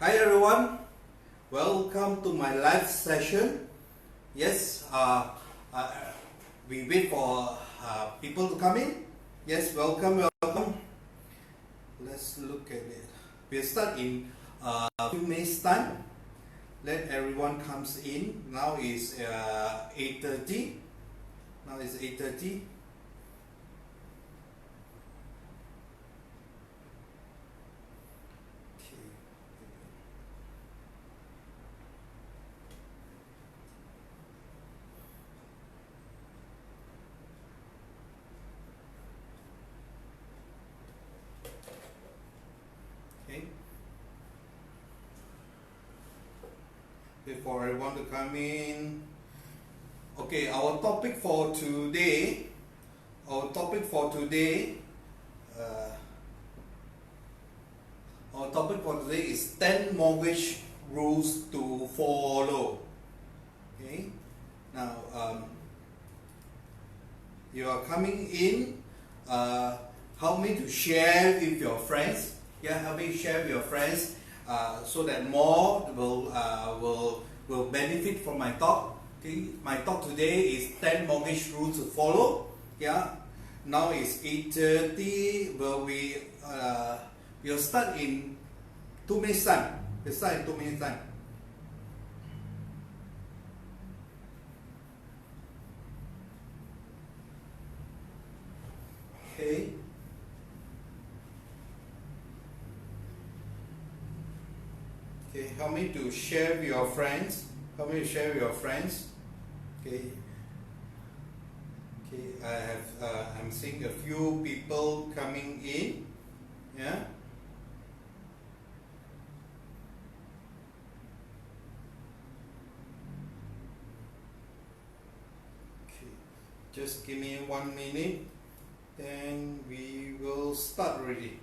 Hi everyone, welcome to my live session. Yes, we wait for people to come in. Yes, welcome. Let's look at it. We'll start in a few minutes time. Let everyone comes in. Now is 8:30. Now is 8:30. For everyone to come in. Okay, our topic for today. Our topic for today is 10 mortgage rules to follow. Okay. Now, you are coming in. Help me to share with your friends. Yeah, help me share with your friends. So that more will benefit from my talk. Okay, my talk today is 10 mortgage rules to follow. Yeah, now it's 8:30. We'll start in 2 minutes time. We'll start in 2 minutes time. Okay. Okay, help me to share with your friends. Help me to share with your friends. Okay. Okay, I'm seeing a few people coming in. Yeah. Okay, just give me 1 minute, then we will start already.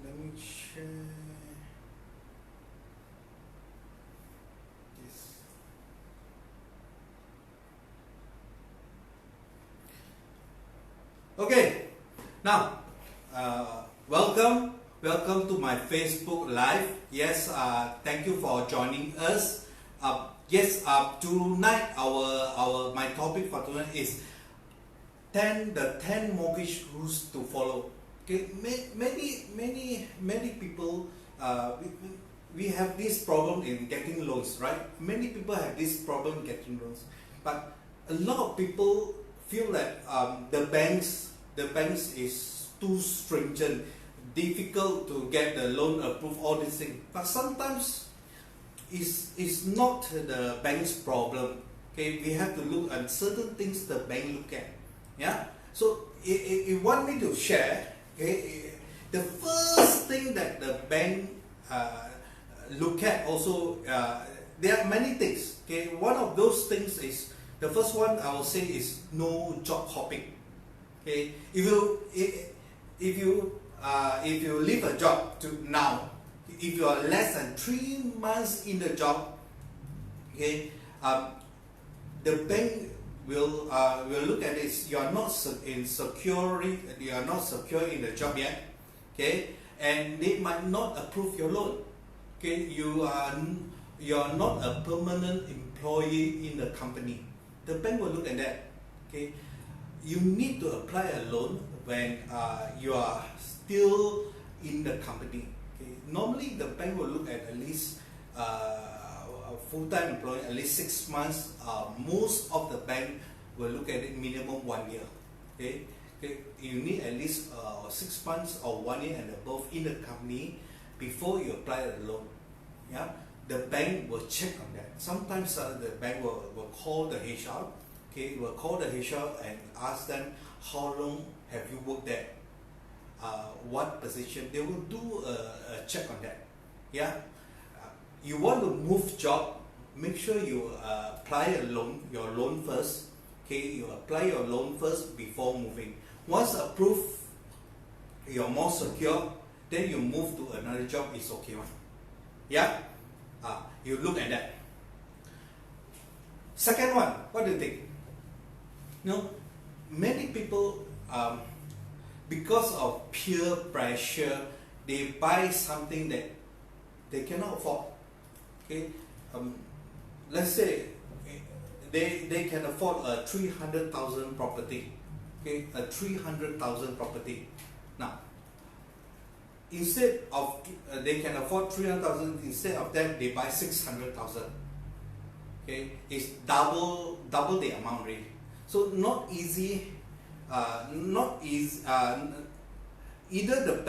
Let me check this. Okay, now welcome to my Facebook Live. Yes, thank you for joining us. Tonight my topic for tonight is the 10 mortgage rules to follow. Okay, many people we have this problem in getting loans, right? Many people have this problem getting loans, but a lot of people feel that the banks is too stringent, difficult to get the loan approved, all these things. But sometimes it's not the bank's problem. Okay, we have to look at certain things the bank look at. Yeah, so if you want me to share. Okay, the first thing that the bank look at also, there are many things. Okay, one of those things is, the first one I will say is no job hopping. Okay, if you leave a job to now, if you are less than 3 months in the job, okay, the bank will look at this. You are not secure in the job yet, okay, and they might not approve your loan. Okay, you are not a permanent employee in the company. The bank will look at that. Okay, you need to apply a loan when you are still in the company. Okay, normally the bank will look at least a full-time employee, at least 6 months. Most of the bank will look at it minimum 1 year. Okay, you need at least 6 months or 1 year and above in the company before you apply a loan. Yeah, the bank will check on that. Sometimes the bank will call the HR. Okay, will call the HR and ask them how long have you worked there, what position. They will do a check on that. Yeah. You want to move job, make sure you apply your loan first. Okay, you apply your loan first before moving. Once approved, you're more secure, then you move to another job, it's okay one. Yeah, you look at that. Second one, what do you think? You know, many people, because of peer pressure, they buy something that they cannot afford. Okay, let's say they can afford a 300,000 property. Okay, a 300,000 property. Now, instead of they can afford 300,000, instead of that they buy 600,000. Okay, it's double the amount really. So not easy. Either the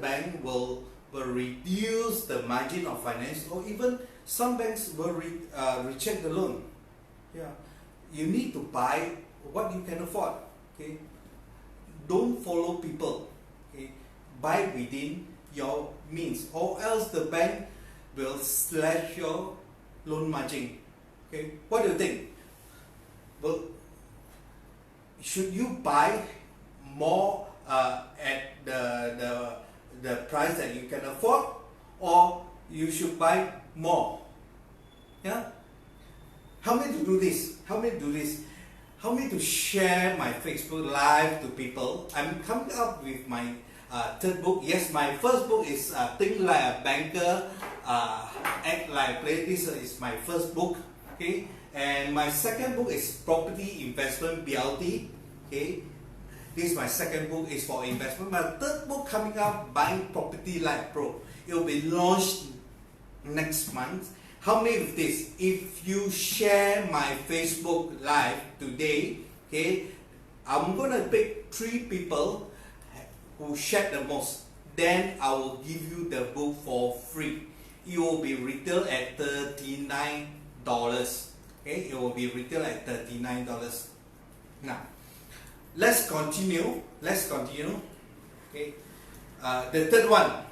bank will reduce the margin of finance, or even some banks will reject the loan. Yeah, you need to buy what you can afford. Okay, don't follow people. Okay, buy within your means, or else the bank will slash your loan margin. Okay, what do you think? Well, should you buy more at the price that you can afford, or you should buy more? Yeah. Help me to do this. Help me to share my Facebook Live to people. I'm coming up with my third book. Yes, my first book is Think Like a Banker, Act Like a Player. This is my first book. Okay, and my second book is Property Investment BLT. Okay, this is my second book, is for investment. My third book coming up, Buying Property Like Pro. It will be launched next month. Help me with this. If you share my Facebook Live today, okay, I'm gonna pick 3 people who shared the most. Then I will give you the book for free. It will be retail at $39. Okay, it will be retail at $39. Now, let's continue. Okay, the third one.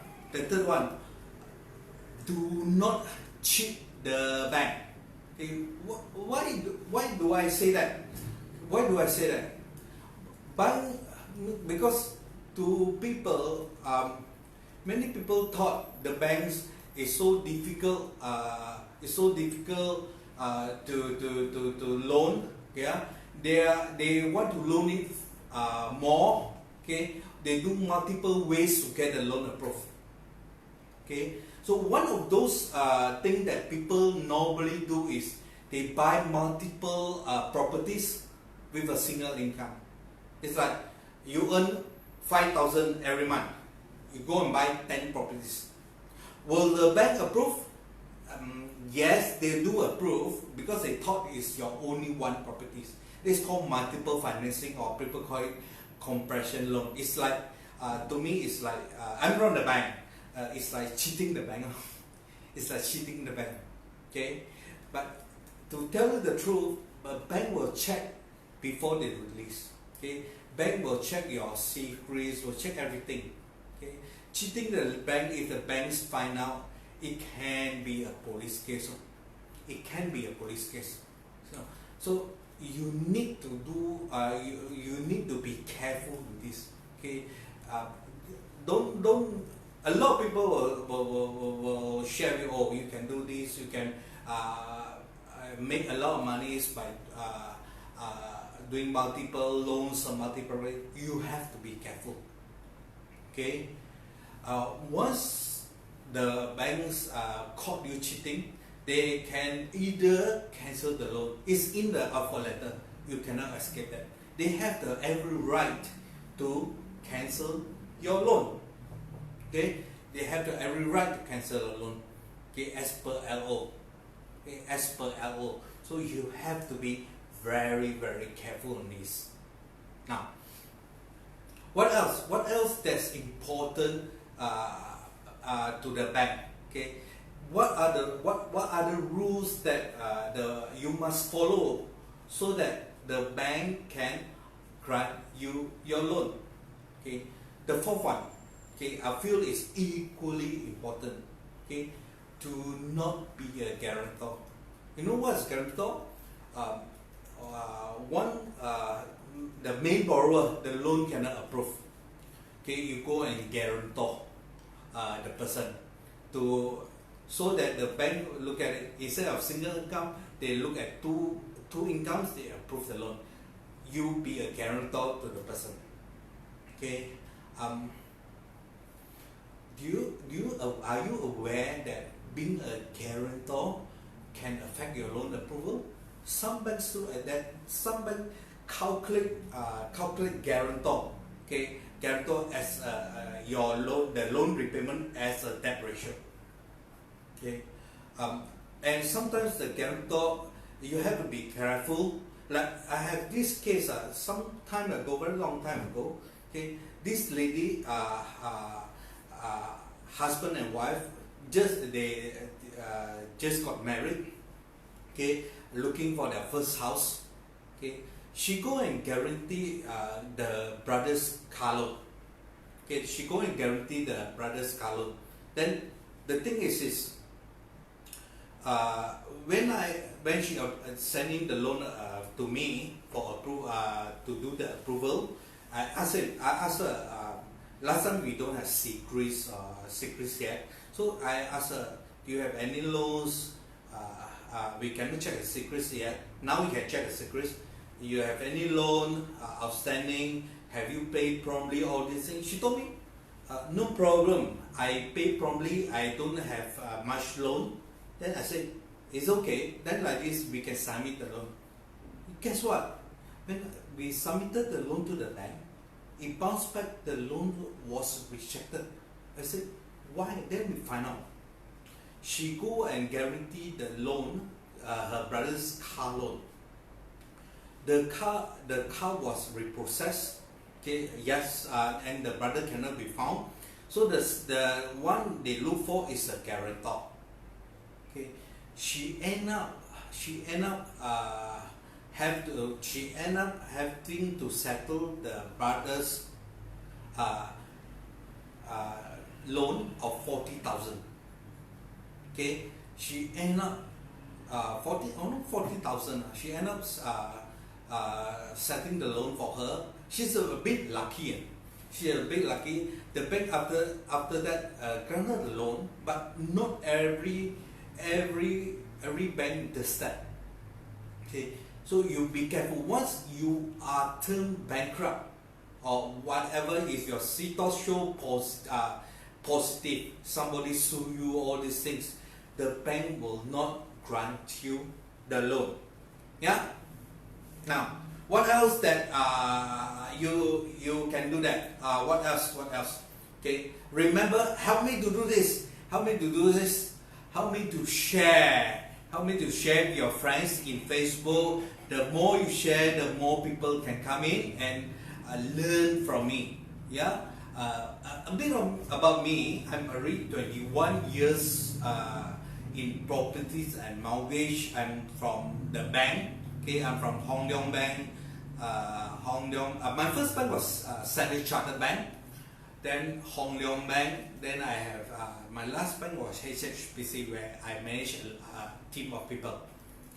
Do not cheat the bank. Okay, why do I say that? Bank, because to people, many people thought the banks is so difficult. To loan. Yeah, they want to loan it more. Okay, they do multiple ways to get the loan approved. Okay, so one of those things that people normally do is they buy multiple properties with a single income. It's like you earn 5,000 every month, you go and buy 10 properties. Will the bank approve? Yes, they do approve, because they thought it's your only one properties. This is called multiple financing, or people call it compression loan. It's like, to me, it's like, I'm from the bank. It's like cheating the bank. It's like cheating the bank. Okay, but to tell you the truth, a bank will check before they release. Okay, bank will check your secrets, will check everything. Okay, cheating the bank, if the banks find out, it can be a police case. It can be a police case. So you need to do. You need to be careful with this. Okay, don't. A lot of people will share with you, oh, you can do this, you can make a lot of money by doing multiple loans or multiple rates. You have to be careful. Okay, once the banks caught you cheating, they can either cancel the loan. It's in the offer letter. You cannot escape that. They have the every right to cancel your loan. Okay, they have the every right to cancel a loan. Okay, as per LO. Okay, as per LO. So you have to be very, very careful on this. Now, what else? What else that's important to the bank? Okay, what are the rules that you must follow so that the bank can grant you your loan? Okay, the fourth one. Okay, I feel is equally important. Okay, to not be a guarantor. You know what's guarantor? The main borrower, the loan cannot approve. Okay, you go and guarantor the person so that the bank look at it. Instead of single income, they look at two incomes, they approve the loan. you be a guarantor to the person. Okay, are you aware that being a guarantor can affect your loan approval? Some banks do that. Some banks calculate guarantor. Okay, guarantor as your loan, the loan repayment as a debt ratio. Okay, and sometimes the guarantor, you have to be careful. Like I have this case some time ago, very long time ago. Okay, this lady, husband and wife, just got married. Okay, looking for their first house. Okay, she go and guarantee the brother's car loan. Okay, she go and guarantee the brother's car loan. Then the thing is when she sending the loan to me for to do the approval, I asked her. Last time we don't have secrets yet, so I asked her, do you have any loans? We cannot check the secrets yet. Now we can check the secrets. You have any loan outstanding? Have you paid promptly? All these things. She told me, no problem. I pay promptly. I don't have much loan. Then I said, it's okay. Then like this, we can submit the loan. Guess what? When we submitted the loan to the bank, it bounced back. The loan was rejected. I said, why? Then we find out. She go and guarantee the loan, her brother's car loan. The car was reprocessed. Okay, yes, and the brother cannot be found. So the one they look for is a guarantor. Okay, she end up having to settle the brother's loan of 40,000. Okay, she end up 40,000. She end up settling the loan for her. She's a bit lucky. The bank after that granted the loan, but not every bank does that. Okay, so you be careful. Once you are turned bankrupt or whatever, if your CTOS show positive, somebody sue you, all these things, the bank will not grant you the loan. Yeah. Now, what else that you can do that? What else? Okay. Remember, help me to do this. Help me to share. Help me to share with your friends in Facebook. The more you share, the more people can come in and learn from me. Yeah. A bit about me. I'm already 21 years in properties and mortgage. I'm from the bank. Okay, I'm from Hong Leong Bank. My first bank was Standard Chartered Bank. Then Hong Leong Bank. Then I have my last bank was HSBC, where I managed a team of people.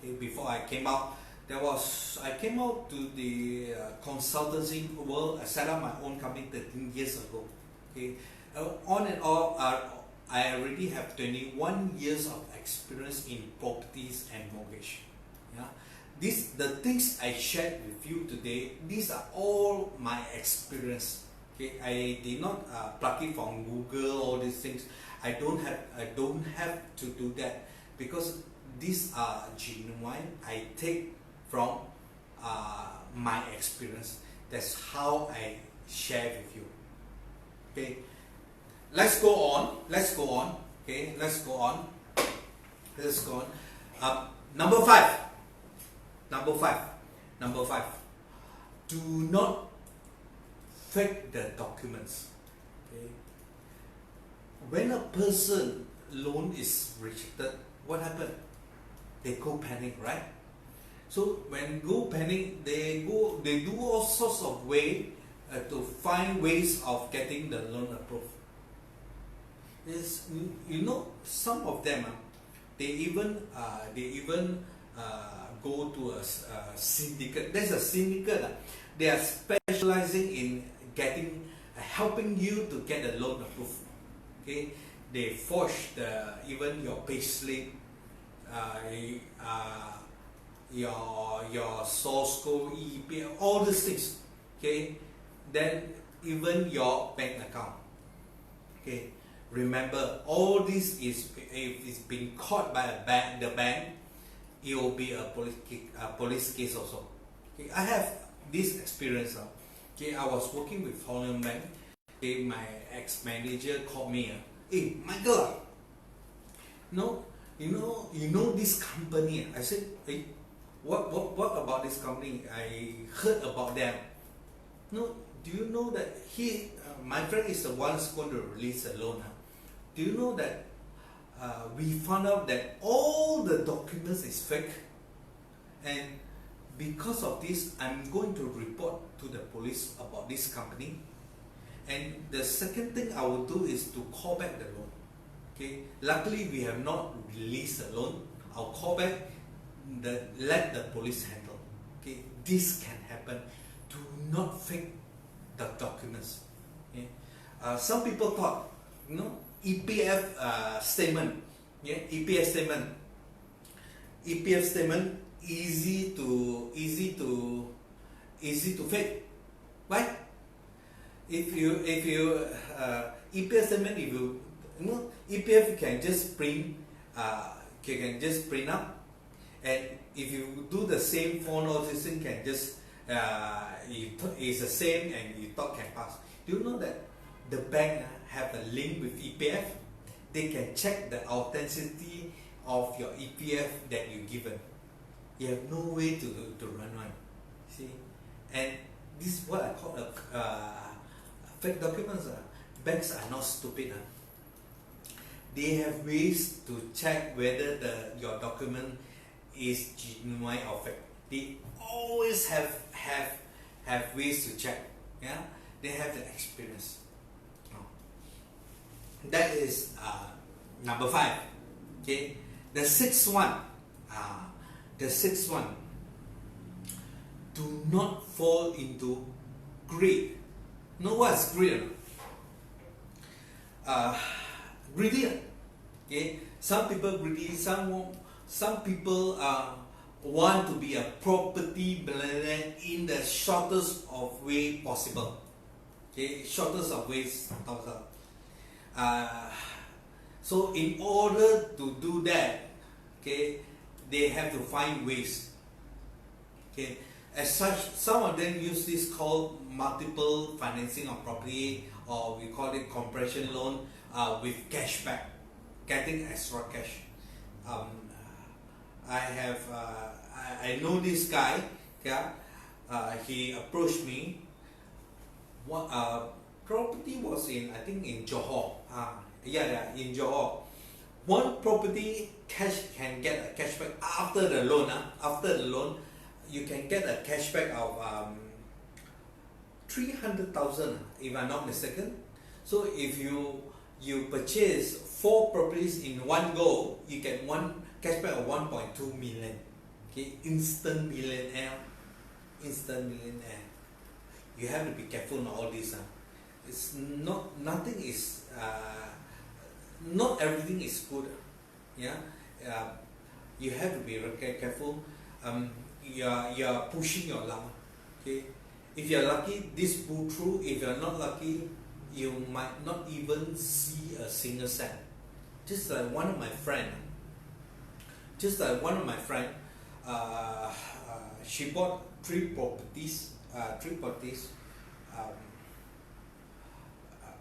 Okay, before I came out, I came out to the consultancy world. I set up my own company 13 years ago. Okay, on and off, I already have 21 years of experience in properties and mortgage. Yeah, the things I shared with you today, these are all my experience. Okay, I did not pluck it from Google. All these things, I don't have to do that, because these are genuine. I take from my experience. That's how I share with you. Okay, let's go on. Okay, let's go on. Number five. Do not fake the documents. Okay. When a person loan is rejected, what happened? They go panic, right? So when go panic, they do all sorts of way to find ways of getting the loan approved. Some of them they even go to a syndicate. There's a syndicate. They are specializing in helping you to get the loan approved. Okay, they forge even your payslip, your source code, EPF, all these things. Okay, then even your bank account. Okay, remember all this is, if it's been caught by the bank, it will be a police case also. Okay, I have this experience. Okay, I was working with Holland Bank. Okay, my ex-manager called me. Hey, Michael, you know this company. I said, hey, what about this company? I heard about them. No, do you know that my friend is the one who's going to release a loan. Do you know that we found out that all the documents is fake, and because of this, I'm going to report to the police about this company. And the second thing I will do is to call back the loan. Okay, luckily we have not released the loan. I'll call back, let the police handle. Okay, this can happen. Do not fake the documents. Okay? Some people thought, EPF statement. Yeah, EPF statement easy to fake. Why? If you EPF statement, if EPF can just print up, and if you do the same phone or this thing, can just it's the same and you thought can pass. Do you know that the bank have a link with EPF? They can check the authenticity of your EPF that you given. You have no way to run one. See, and this is what I call fake documents. Banks are not stupid. They have ways to check whether your document is genuine or fake. They always have ways to check. Yeah, they have the experience. That is number 5. Okay, the sixth one. Do not fall into greed. Know what's greed? Greedy. Okay, some people greedy. Some people want to be a property millionaire in the shortest of way possible. Okay, shortest of ways possible. So in order to do that, okay, they have to find ways. Okay, as such, some of them use this called multiple financing of property, or we call it compression loan with cashback, getting extra cash. I know this guy. Yeah, he approached me. Property was in, I think, in Johor. In Johor. One property can get a cashback after the loan. After the loan, you can get a cashback of 300,000, if I'm not mistaken. So if you purchase 4 properties in one go, you get one cashback of 1.2 million. Okay, instant millionaire. You have to be careful on all this. It's nothing is not everything is good. Yeah, you have to be very careful. You are pushing your luck. Okay, if you're lucky, this pull through. If you're not lucky, you might not even see a single cent. Just like one of my friend. She bought 3 properties.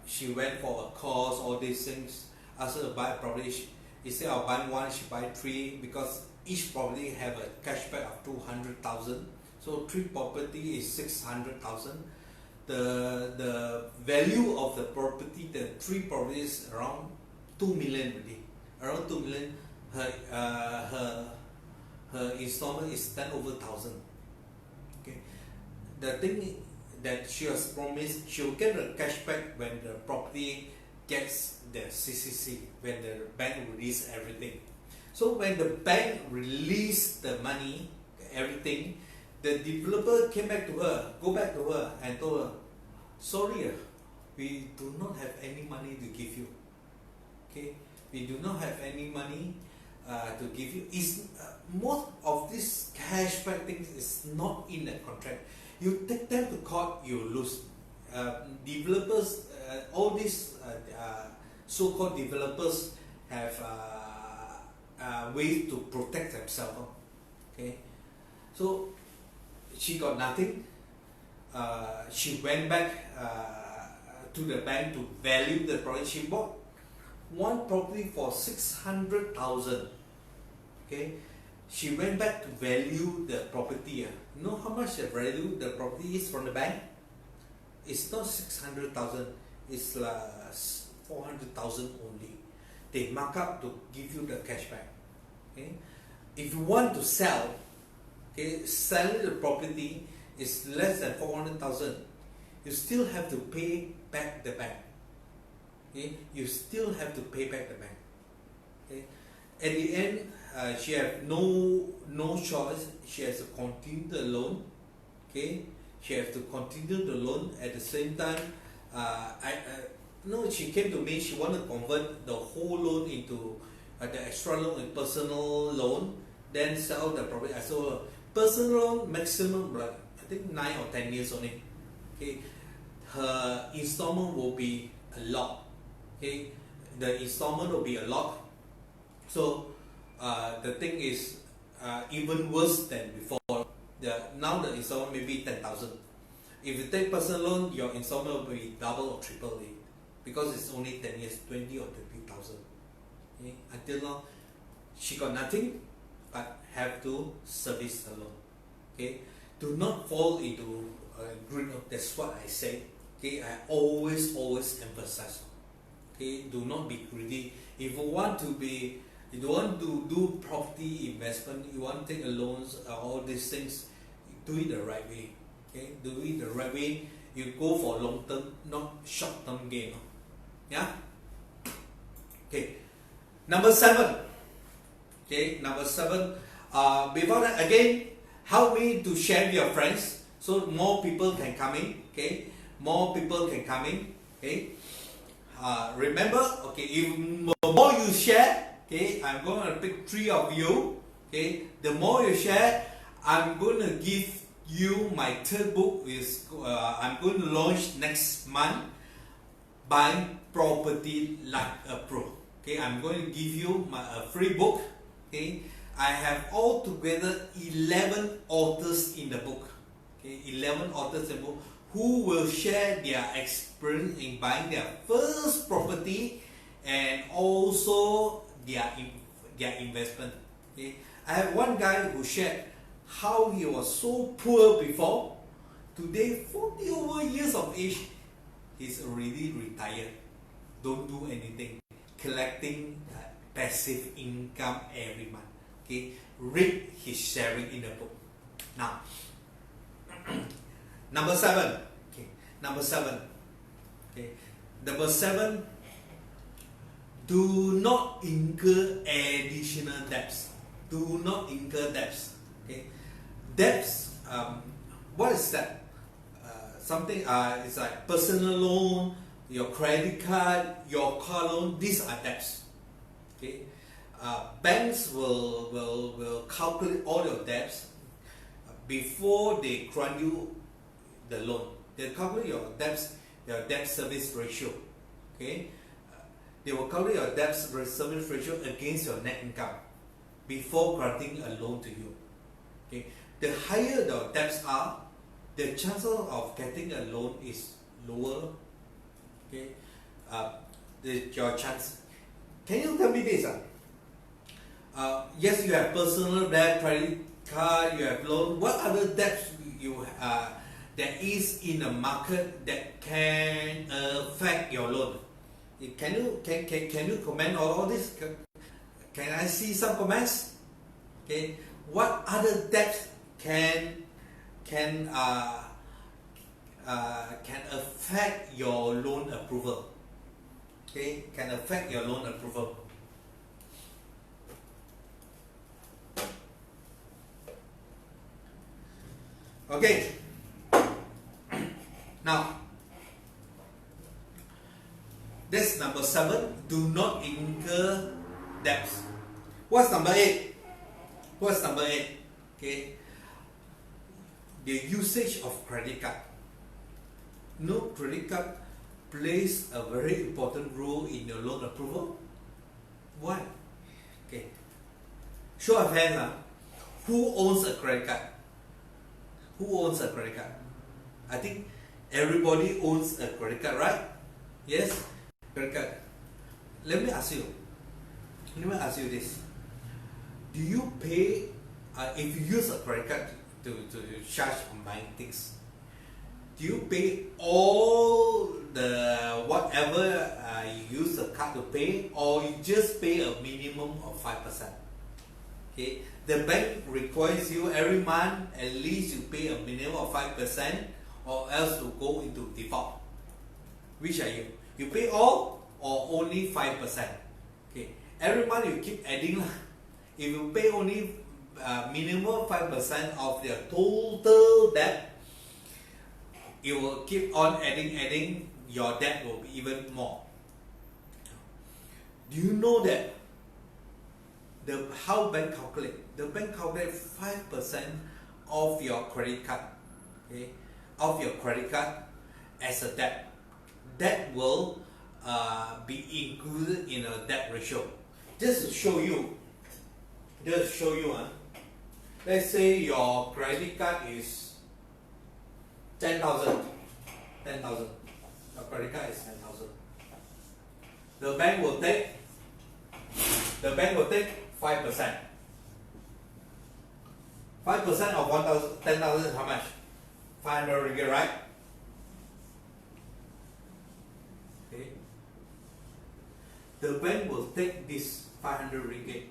She went for a course, all these things. Asked her to buy a property. Instead of buying 1, she buy 3, because each property have a cashback of 200,000. So 3 property is 600,000. The value of the property, the 3 properties, around 2 million already. Around 2 million. Her installment is 10 over 1,000. Okay. The thing that she was promised, she will get a cashback when the property gets the CCC, when the bank release everything. So when the bank released the money, everything, the developer go back to her and told her, sorry, we do not have any money to give you. Okay, we do not have any money to give you. Most of this cash things is not in the contract. You take them to court, you lose. Developers, all these so-called developers have ways to protect themselves. Okay, so she got nothing. She went back to the bank to value the property. She bought one property for 600,000. Okay, she went back to value the property. You know how much the value the property is from the bank? It's not 600,000. It's 400,000 only. They mark up to give you the cashback. Okay, if you want to sell, okay, selling the property is less than 400,000. You still have to pay back the bank. Okay, you still have to pay back the bank. Okay, at the end, she has no choice. She has to continue the loan. Okay, she has to continue the loan. At the same time, she came to me. She wanted to convert the whole loan into the extra loan and personal loan, then sell the property. So personal loan maximum, like I think 9 or 10 years only. Okay, her installment will be a lot. Okay, the installment will be a lot. So the thing is even worse than before. Now the installment may be 10,000. If you take personal loan, your installment will be double or triple it, because it's only 10 years, 20 or 30,000. Okay? Until now, she got nothing but have to service the loan. Okay, do not fall into greed. That's what I say. Okay, I always emphasize. Okay, do not be greedy. If you want to do property investment, you want to take loans, all these things, do it the right way. Okay, do it the right way. You go for long term, not short term gain. Yeah. Okay. Number 7. Okay, number 7. Before that, again, help me to share with your friends so more people can come in. Okay, more people can come in. Okay. Remember, okay, if the more you share, okay, I'm going to pick 3 of you. Okay, the more you share, I'm going to give you my 3rd book. I'm going to launch next month. Buying Property Like a Pro. Okay, I'm going to give you a free book. Okay, I have altogether 11 authors in the book. Okay, 11 authors in the book who will share their experience in buying their first property and also their investment. Okay, I have one guy who shared how he was so poor before. Today, 40 over years of age, he's already retired. Don't do anything, collecting passive income every month. Okay, read his sharing in the book. Now, number 7. Okay, number 7. Okay, number 7. Do not incur additional debts. Do not incur debts. Okay, debts. What is that? Something it's like personal loan, your credit card, your car loan. These are debts. Okay, banks will calculate all your debts before they grant you the loan. They calculate your debts, your debt service ratio. Okay, they will calculate your debt service ratio against your net income before granting a loan to you. Okay, the higher the debts are, the chances of getting a loan is lower. Okay, your chance. Can you tell me this? Yes, you have personal debt, credit card, you have loan. What other debts you there is in the market that can affect your loan? Can you comment on all this? Can I see some comments? Okay, what other debts can affect your loan approval? Okay, can affect your loan approval. Okay. Now, that's number 7. Do not incur debts. What's number 8? What's number 8? Okay. the usage of credit card. No, credit card plays a very important role in your loan approval. Why? Okay. Show of hands. Who owns a credit card? Who owns a credit card? I think everybody owns a credit card, right? Yes? Credit card. Let me ask you this. Do you pay, if you use a credit card to charge on buying things, do you pay all the whatever you use the card to pay, or you just pay a minimum of 5%? Okay, the bank requires you every month at least you pay a minimum of 5%, or else you go into default. Which are you? You pay all or only 5%? Okay, every month you keep adding. If you pay only minimum 5% of your total debt, it will keep on adding, your debt will be even more. Do you know that how bank calculate? The bank calculate 5% of your credit card, okay, of your credit card as a debt. That will be included in a debt ratio. Just to show you, let's say your credit card is 10,000. Your credit card is 10,000. The bank will take 5%. 5% of 10,000 is how much? 500 ringgit, right? Okay. The bank will take this 500 ringgit.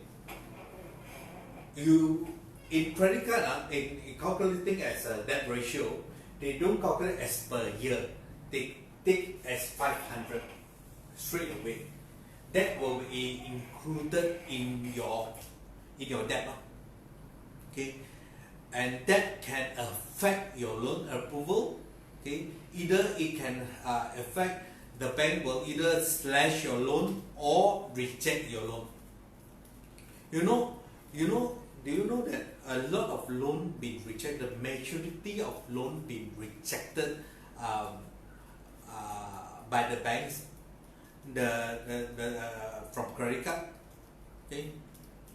In credit card, in calculating as a debt ratio, they don't calculate as per year. They take as 500 straight away. That will be included in your debt. Okay, and that can affect your loan approval. Okay, either it can affect, the bank will either slash your loan or reject your loan. Do you know that a lot of loan being rejected, the majority of loan being rejected by the banks, from credit card, okay?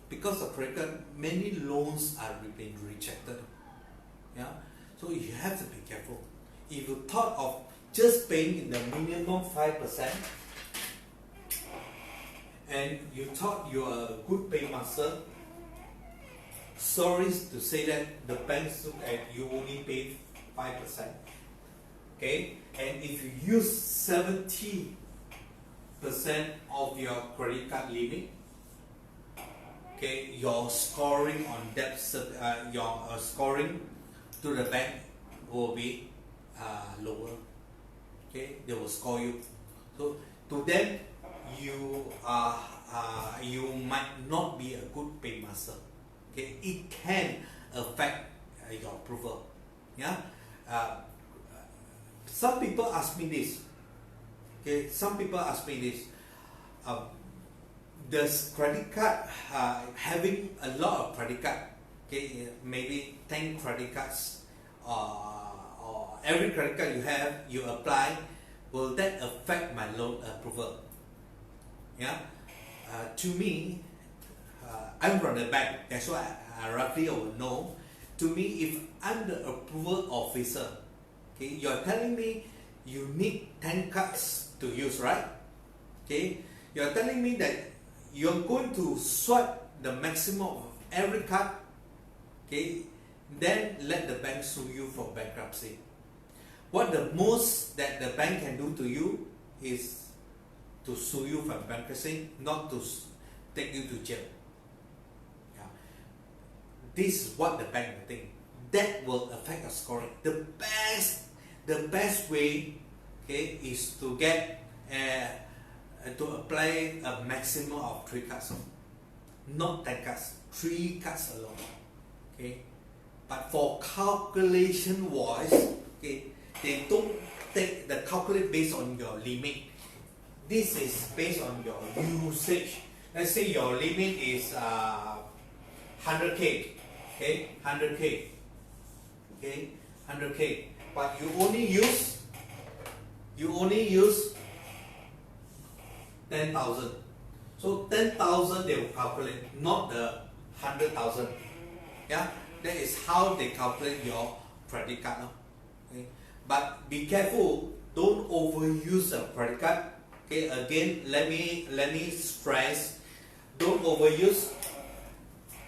Because of credit card, many loans are being rejected. Yeah, so you have to be careful. If you thought of just paying the minimum 5%, and you thought you are a good paymaster, sorry to say that the banks look at you only pay 5%. Okay, and if you use 70% of your credit card limit, okay, your scoring on debt, your scoring to the bank will be lower. Okay, they will score you. So to them, you might not be a good paymaster. Okay, it can affect your approval. Yeah. Some people ask me this. Okay, does credit card, having a lot of credit card, okay, maybe 10 credit cards, or every credit card you apply, will that affect my loan approval? Yeah. To me, I'm from the bank, that's why I roughly will know. To me, if I'm the approval officer, okay, you're telling me you need 10 cards to use, right? Okay, you're telling me that you're going to swipe the maximum of every card, okay, then let the bank sue you for bankruptcy. What the most that the bank can do to you is to sue you for bankruptcy, not to take you to jail. Yeah. This is what the bank will think. That will affect your scoring. The best way, okay, is to get to apply a maximum of 3 cards, not 10 cards, 3 cards alone. Okay, but for calculation wise, okay, they don't take the calculate based on your limit. This is based on your usage. Let's say your limit is 100k, okay, 100k, okay. 100K, but you only use 10,000. So 10,000 they will calculate, not the 100,000. Yeah, that is how they calculate your credit card. Okay? But be careful, don't overuse a credit card. Okay, again, let me stress, don't overuse.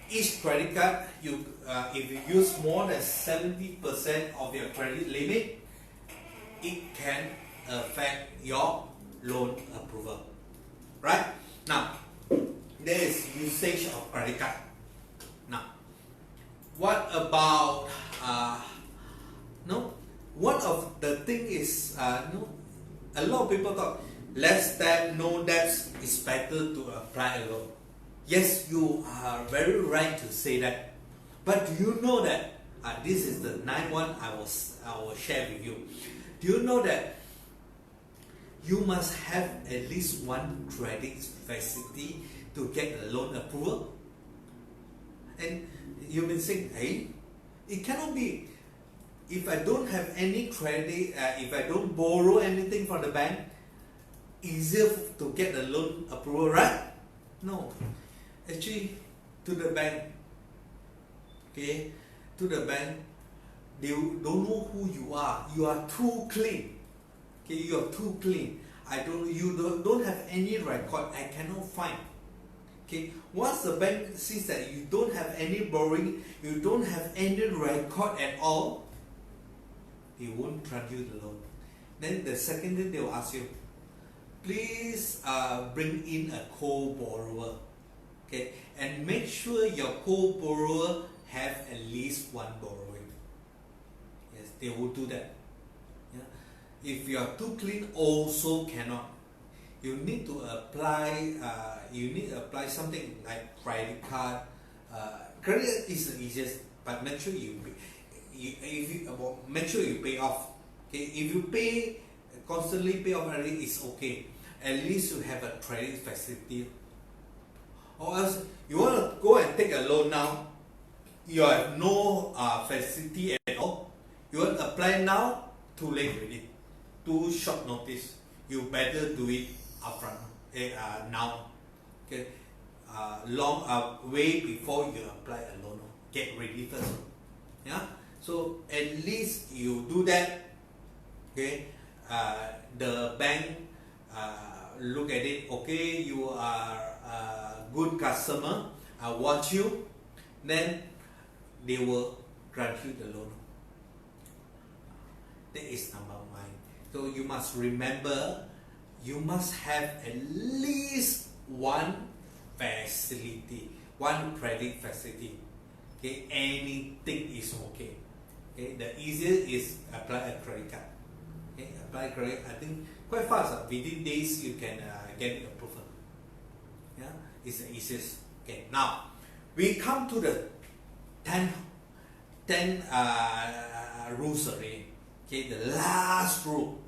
Each credit card, if you use more than 70% of your credit limit, it can affect your loan approval. Right? Now, there is usage of credit card. Now, what about one of the thing is a lot of people thought less debt, no debts is better to apply a loan. Yes, you are very right to say that, but do you know that this is the 9-1 I will share with you. Do you know that you must have at least one credit facility to get a loan approval? And you've been saying, hey, it cannot be. If I don't have any credit, if I don't borrow anything from the bank, easier to get a loan approval, right? No. Actually, to the bank, okay, to the bank, they don't know who you are. You are too clean. Okay, you are too clean. You don't have any record. I cannot find. Okay, once the bank sees that you don't have any borrowing, you don't have any record at all, they won't grant you the loan. Then the second thing they will ask you, please bring in a co-borrower. Okay, and make sure your co-borrower have at least one borrowing. Yes, they will do that. Yeah? If you are too clean, also cannot. You need to apply. You need to apply something like credit card. Credit is the easiest, but make sure make sure you pay off. Okay, if you pay constantly pay off already, it's okay. At least you have a credit facility. Or else you want to go and take a loan now, you have no facility at all. You want to apply now, too late already, too short notice. You better do it upfront now. Okay, way before you apply a loan. Get ready first. Yeah. So at least you do that. Okay. The bank look at it. Okay, you are a good customer. I watch you. Then they will grant you the loan. That is number one. So you must remember, you must have at least one facility, one credit facility. Okay, anything is okay. Okay, the easiest is apply a credit card. Okay, apply credit. I think quite fast. Within days you can get it approval. Yeah, it's the easiest. Okay, now we come to the 10 rules already. Okay, the last rule.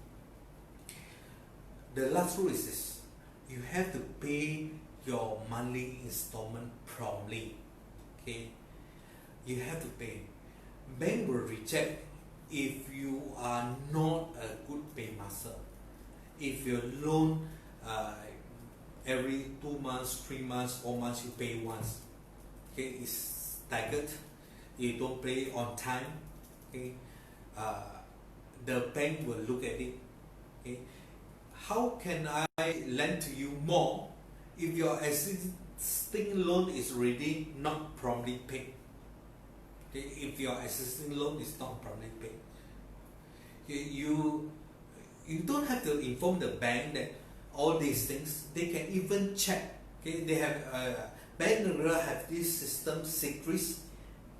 The last rule is this: you have to pay your monthly installment promptly. Okay, you have to pay. Bank will reject if you are not a good paymaster. If your loan every 2 months, 3 months, 4 months you pay once, okay, it's staggered. You don't pay on time. Okay, the bank will look at it. Okay, how can I lend to you more if your existing loan is already not promptly paid? Okay, if your existing loan is not promptly paid, okay, you don't have to inform the bank that all these things. They can even check. Okay, they have bank have this system secrets.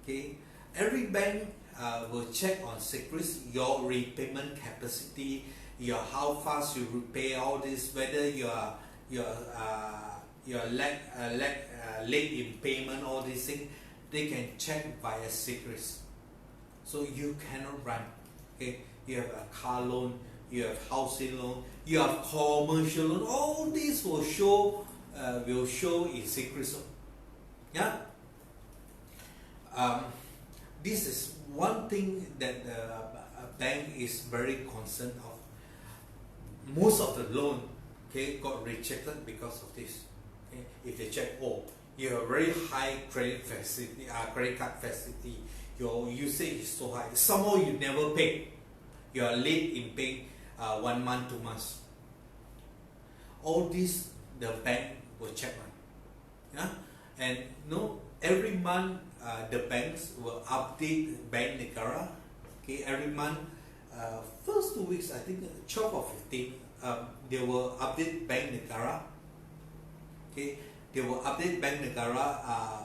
Okay, every bank will check on secrets, your repayment capacity, your how fast you repay all this, whether you're late in payment, all these things. They can check via secrets. So you cannot run. Okay, you have a car loan, you have housing loan, you have commercial loan. All these will show in secrets. Yeah. this is one thing that the bank is very concerned of. Most of the loan, okay, got rejected because of this. Okay? If they check, oh, you have very high credit facility, credit card facility, your usage is so high. Somehow you never pay. You are late in paying 1 month, 2 months. All this the bank will check on. Yeah? And every month the banks will update bank negara. Okay, every month, first 2 weeks, I think 12 or 15, they will update bank negara. Okay, they will update bank negara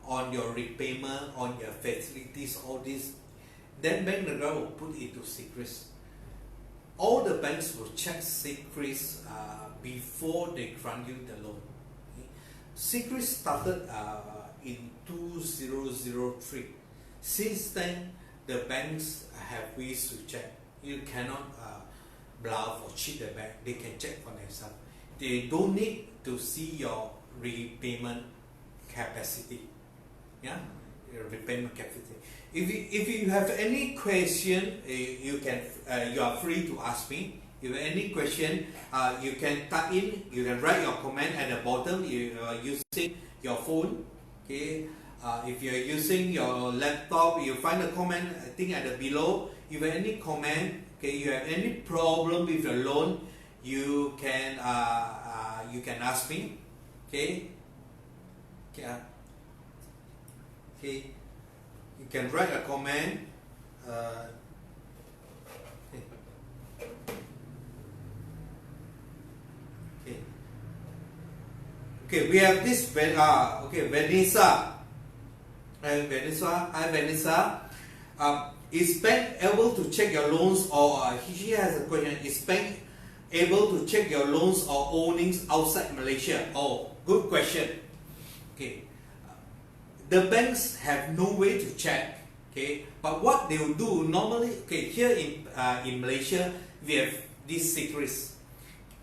on your repayment, on your facilities, all this. Then bank negara will put into secrets. All the banks will check secrets before they grant you the loan. Okay? Secrets started in 2003. Since then, the banks have ways to check. You cannot bluff or cheat the bank. They can check for themselves. They don't need to see your repayment capacity. Yeah, your repayment capacity. If you have any question, you are free to ask me. If you have any question, you can type in. You can write your comment at the bottom. You are using your phone. Okay. If you are using your laptop, you find a comment, I think, at the below. If you have any comment, okay, you have any problem with your loan, you can ask me. Okay. Okay. You can write a comment. Okay, we have this Vanessa. Hi Vanessa. Is bank able to check your loans, or she has a question? Is bank able to check your loans or ownings outside Malaysia? Oh, good question. Okay, the banks have no way to check. Okay, but what they will do normally, okay, here in Malaysia we have these secrets.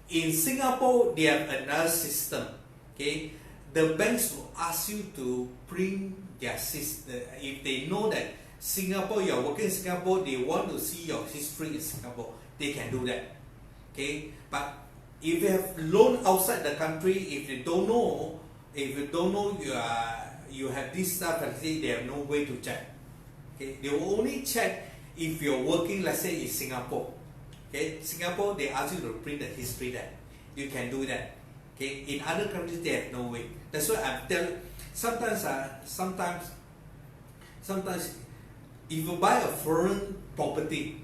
In Singapore they have another system. Okay, the banks will ask you to bring their system. If they know that Singapore, you are working in Singapore, they want to see your history in Singapore, they can do that. Okay, but if you have loan outside the country, if you don't know you have this stuff, they have no way to check. Okay, they will only check if you're working, let's say, in Singapore. Okay, Singapore, they ask you to print the history there. You can do that. Okay, in other countries they have no way. That's why I'm telling. Sometimes if you buy a foreign property,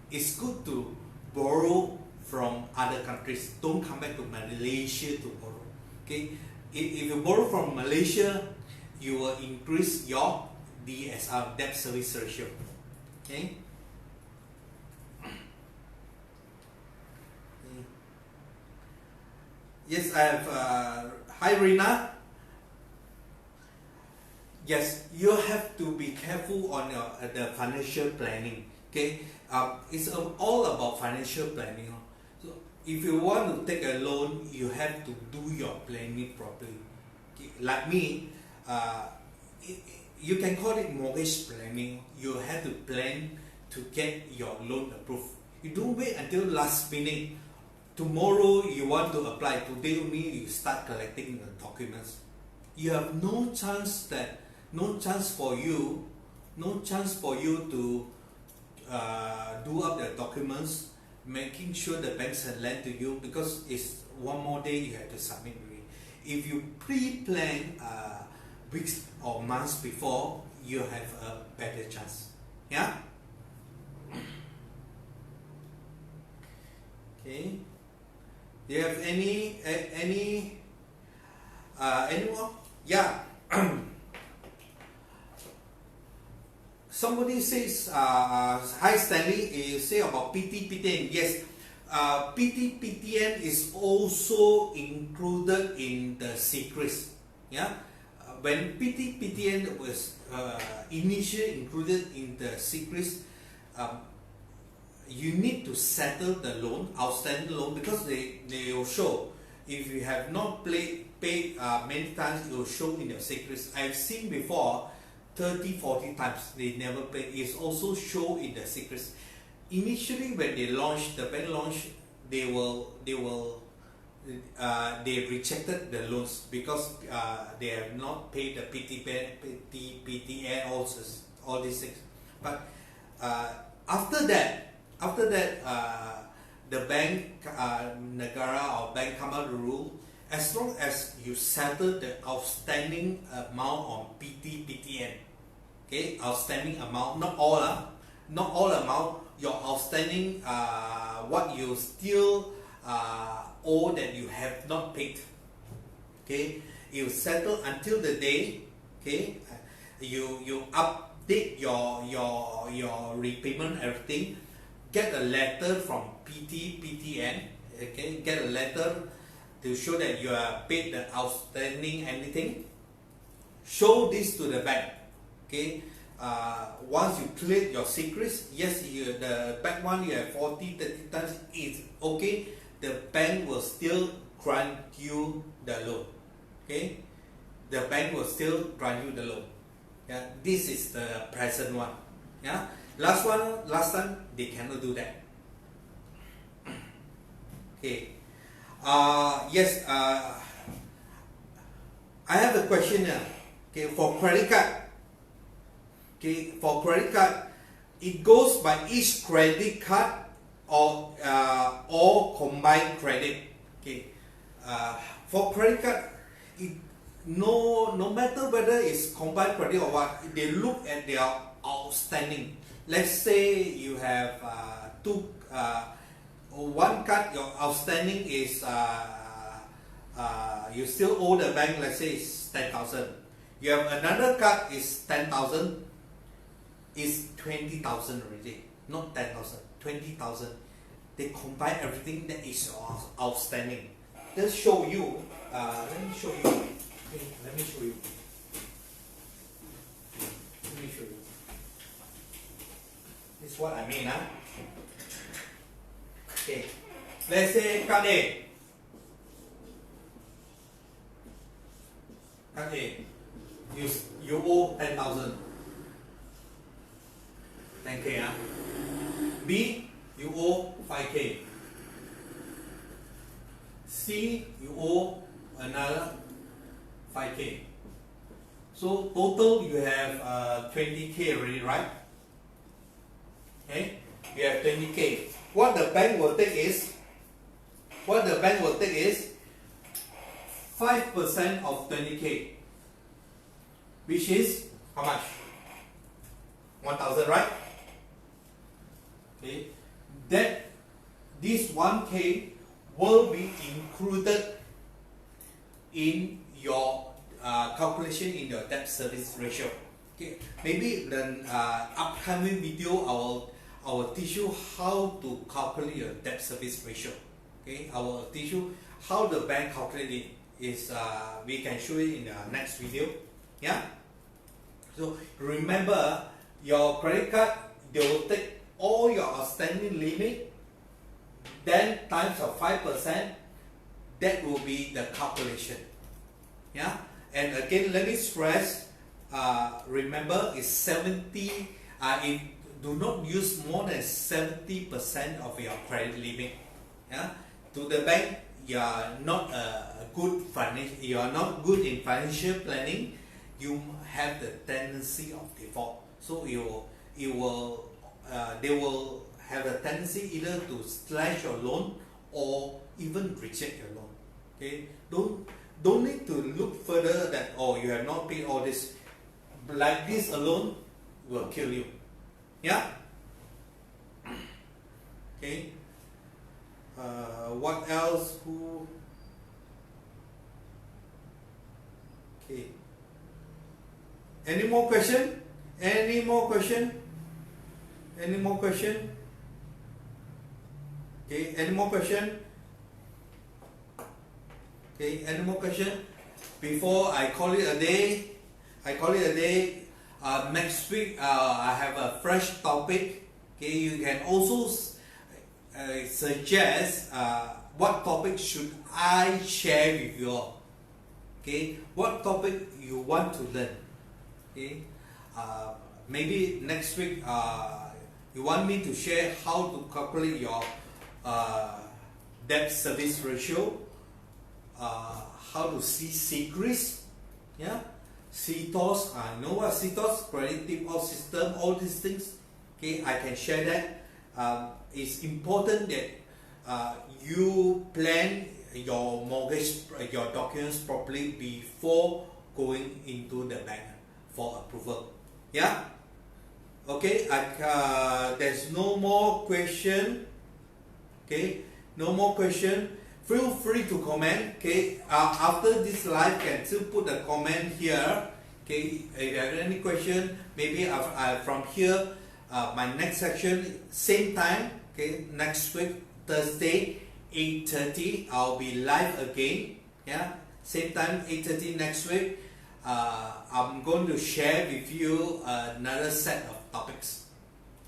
it's good to borrow from other countries. Don't come back to Malaysia to borrow. Okay, if you borrow from Malaysia, you will increase your DSR, debt service ratio. Okay. Yes, I have. Hi, Rina. Yes, you have to be careful on the financial planning. Okay, it's all about financial planning. So, if you want to take a loan, you have to do your planning properly. Okay? Like me, you can call it mortgage planning. You have to plan to get your loan approved. You don't wait until last minute. Tomorrow you want to apply. Today only you start collecting the documents. You have no chance for you to do up the documents, making sure the banks have lent to you, because it's one more day you have to submit. If you pre-plan weeks or months before, you have a better chance. Yeah. Okay. Do you have any more? Yeah. Somebody says, hi Stanley, you say about PT-PTN. Yes, PT-PTN is also included in the secrets. Yeah, when PT-PTN was initially included in the secrets, you need to settle the loan, outstanding loan, because they will show. If you have not paid many times, it will show in your secrets. I've seen before, 30-40 times they never pay. It's also show in the secrets. Initially when they launched, the bank launched, they rejected the loans because they have not paid the PTN, all these things. But after that, the bank, Negara or bank come out the rule, as long as you settle the outstanding amount on PTN, okay, outstanding amount, not all amount, your outstanding, what you still owe that you have not paid, okay, you settle until the day, okay, you update your repayment, everything, get a letter from PTN, okay, get a letter to show that you have paid the outstanding anything. Show this to the bank, okay. Once you clear your secrets, yes, the back one you have 40-30 times, it's okay. The bank will still grant you the loan, okay. The bank will still grant you the loan. Yeah, this is the present one. Yeah, last time they cannot do that. Okay. Yes. I have a question here. Okay, for credit card. Okay, for credit card, it goes by each credit card or combined credit. Okay, for credit card, no matter whether it's combined credit or what, they look at their outstanding. Let's say you have one card, your outstanding is you still owe the bank, let's say it's 10,000. You have another card is 10,000. Is 20,000 already, not 10,000, 20,000. They combine everything that is outstanding. Let's show you. Let me show you. Okay, let me show you. This is what I mean, huh? Okay. Let's say card A. Card A. You owe 10,000. 10K, huh? B, you owe 5K. C, you owe another 5K. So total you have 20K already, right? Okay, you have 20K. What the bank will take is 5% of 20K, which is how much? 1,000, right? Okay, that this 1K will be included in your calculation in your debt service ratio. Okay, maybe the upcoming video I will teach you how to calculate your debt service ratio. Okay, I will teach you how the bank calculate it. We can show it in the next video. Yeah. So remember, your credit card, they will take all your outstanding limit, then times of 5%, that will be the calculation. Yeah, and again, let me stress, remember it's 70, do not use more than 70% of your credit limit. Yeah, to the bank, you are not you are not good in financial planning, you have the tendency of default. So they will have a tendency either to slash your loan or even reject your loan. Okay, don't need to look further that, oh, you have not paid all this. Like this alone will kill you. Yeah. Okay. What else? Okay. Any more question? Any more question? Any more question? Okay, any more question? Okay, any more question? Before I call it a day, next week I have a fresh topic. Okay, you can also suggest what topic should I share with you all. Okay, what topic you want to learn. Okay, maybe next week you want me to share how to calculate your debt service ratio, how to see secrets, yeah, CTOS, I know what CTOS, credit default system, all these things. Okay, I can share that. It's important that you plan your mortgage, your documents properly before going into the bank for approval. Yeah. Okay. There's no more question. Okay. No more question. Feel free to comment. Okay. After this live, can still put a comment here. Okay. If you have any question, maybe from here, my next section, same time. Okay. Next week, Thursday, 8:30. I'll be live again. Yeah. Same time, 8:30 next week. I'm going to share with you another set of topics.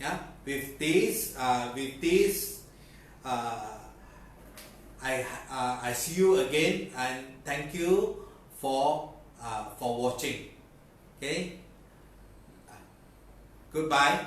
Yeah. With this, I see you again, and thank you for watching. Okay. Goodbye.